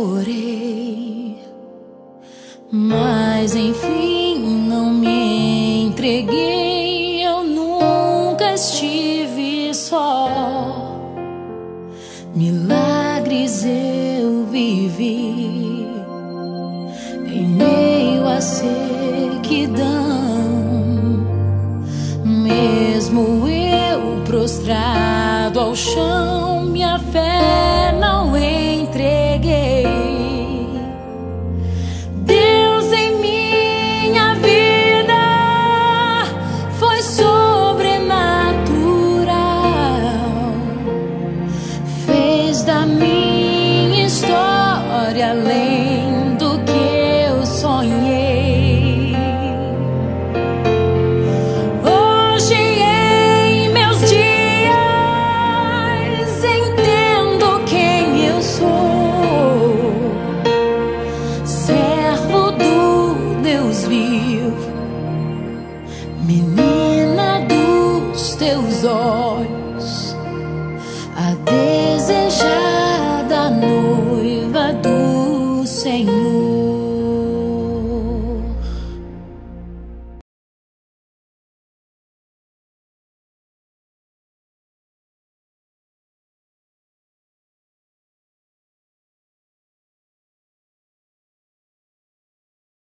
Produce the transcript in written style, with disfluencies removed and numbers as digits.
chorei, mas enfim não me entreguei. Eu nunca estive só, milagres eu vivi em meio à sequidão. Mesmo eu prostrado ao chão,